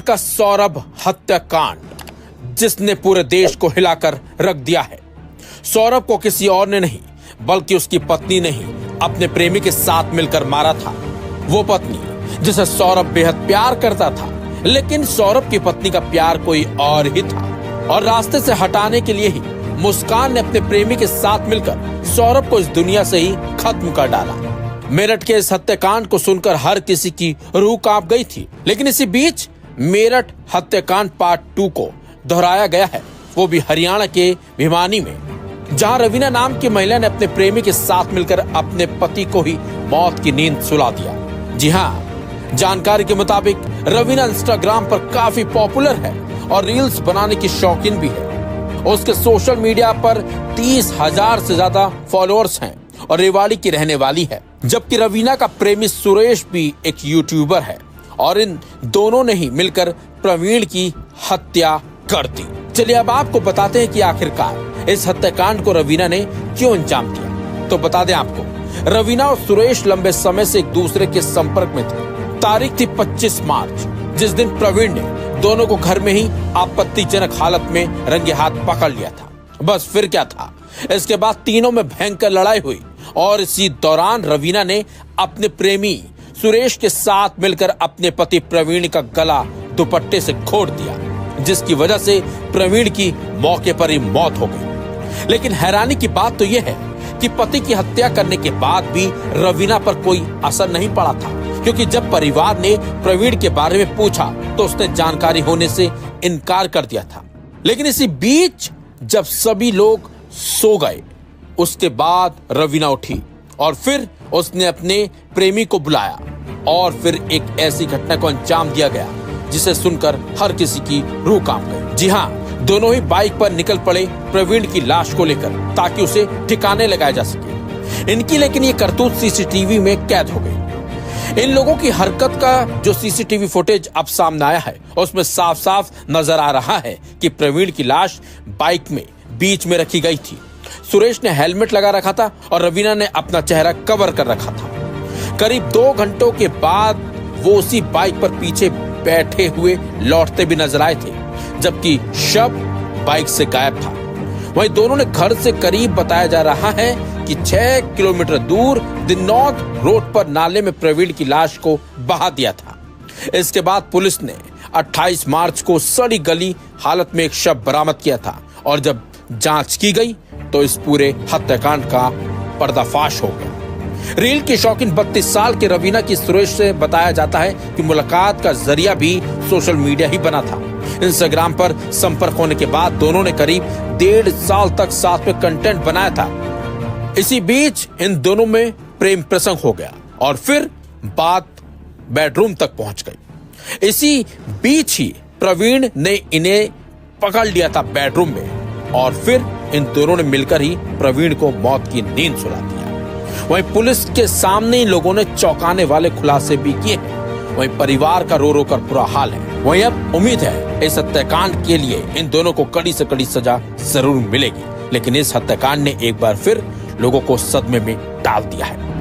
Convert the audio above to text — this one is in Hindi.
का सौरभ हत्याकांड जिसने पूरे देश को हिलाकर रख दिया है। सौरभ को किसी और ने नहीं बल्कि उसकी पत्नी ने ही अपने प्रेमी के साथ मिलकर मारा था। वो पत्नी जिसे सौरभ बेहद प्यार करता था, लेकिन सौरभ की पत्नी का प्यार कोई और ही था और रास्ते से हटाने के लिए ही मुस्कान ने अपने प्रेमी के साथ मिलकर सौरभ को इस दुनिया से ही खत्म कर डाला। मेरठ के इस हत्याकांड को सुनकर हर किसी की रूह कांप गई थी, लेकिन इसी बीच मेरठ हत्याकांड पार्ट 2 को दोहराया गया है, वो भी हरियाणा के भिवानी में, जहां रवीना नाम की महिला ने अपने प्रेमी के साथ मिलकर अपने पति को ही मौत की नींद सुला दिया। जी हाँ, जानकारी के मुताबिक रवीना इंस्टाग्राम पर काफी पॉपुलर है और रील्स बनाने की शौकीन भी है। उसके सोशल मीडिया पर 30,000 से ज्यादा फॉलोअर्स हैं और रेवाड़ी की रहने वाली है, जबकि रवीना का प्रेमी सुरेश भी एक यूट्यूबर है और इन दोनों ने ही मिलकर प्रवीण की हत्या कर दी। चलिए अब आपको बताते हैं कि आखिरकार इस हत्याकांड को रवीना ने क्यों अंजाम दिया। तो बता दें आपको, रवीना और सुरेश लंबे समय से एक दूसरे के संपर्क में थे। तारीख थी 25 मार्च, जिस दिन प्रवीण ने दोनों को घर में ही आपत्तिजनक हालत में रंगे हाथ पकड़ लिया था। बस फिर क्या था, इसके बाद तीनों में भयंकर लड़ाई हुई और इसी दौरान रवीना ने अपने प्रेमी सुरेश के साथ मिलकर अपने पति प्रवीण का गला दुपट्टे से घोट दिया, जिसकी वजह से प्रवीण की मौके पर ही मौत हो गई। लेकिन हैरानी की बात तो यह है कि पति की हत्या करने के बाद भी रवीना पर कोई असर नहीं पड़ा था, क्योंकि जब परिवार ने प्रवीण के बारे में पूछा तो उसने जानकारी होने से इनकार कर दिया था। लेकिन इसी बीच जब सभी लोग सो गए, उसके बाद रवीना उठी और फिर उसने अपने प्रेमी को बुलाया और फिर एक ऐसी घटना को अंजाम दिया गया जिसे सुनकर हर किसी की रूह कांप गई। जी हाँ, दोनों ही बाइक पर निकल पड़े प्रवीण की लाश को लेकर ताकि उसे ठिकाने लगाया जा सके। इनकी लेकिन ये करतूत सीसीटीवी में कैद हो गई। इन लोगों की हरकत का जो सीसीटीवी फुटेज अब सामने आया है, उसमें साफ साफ नजर आ रहा है कि प्रवीण की लाश बाइक में बीच में रखी गई थी। सुरेश ने हेलमेट लगा रखा था और रवीना ने अपना चेहरा कवर कर रखा था। करीब 2 घंटों के बाद वो उसी बाइक पर पीछे बैठे हुए लौटते भी नजर आए थे, जबकि शव बाइक से गायब था। वहीं दोनों ने घर से करीब बताया जा रहा है कि 6 किलोमीटर दूर दिन्नौद रोड पर नाले में प्रवीण की लाश को बहा दिया था। इसके बाद पुलिस ने 28 मार्च को सड़ी गली हालत में एक शव बरामद किया था और जब जांच की गई तो इस पूरे हत्याकांड का पर्दाफाश हो गया। रील की शौकीन 32 साल के रवीना की सुरेश से बताया जाता है कि मुलाकात का जरिया भी सोशल मीडिया ही बना था। इंस्टाग्राम पर संपर्क होने के बाद दोनों ने करीब 1.5 साल तक साथ में कंटेंट बनाया था। इसी बीच इन दोनों में प्रेम प्रसंग हो गया और फिर बात बेडरूम तक पहुंच गई। इसी बीच ही प्रवीण ने इन्हें पकड़ लिया था बेडरूम में और फिर इन दोनों ने मिलकर ही प्रवीण को मौत की नींद सुला दिया। वहीं पुलिस के सामने इन लोगों ने चौंकाने वाले खुलासे भी किए हैं। वहीं परिवार का रो रो कर बुरा हाल है। वहीं अब उम्मीद है इस हत्याकांड के लिए इन दोनों को कड़ी से कड़ी सजा जरूर मिलेगी, लेकिन इस हत्याकांड ने एक बार फिर लोगों को सदमे में डाल दिया है।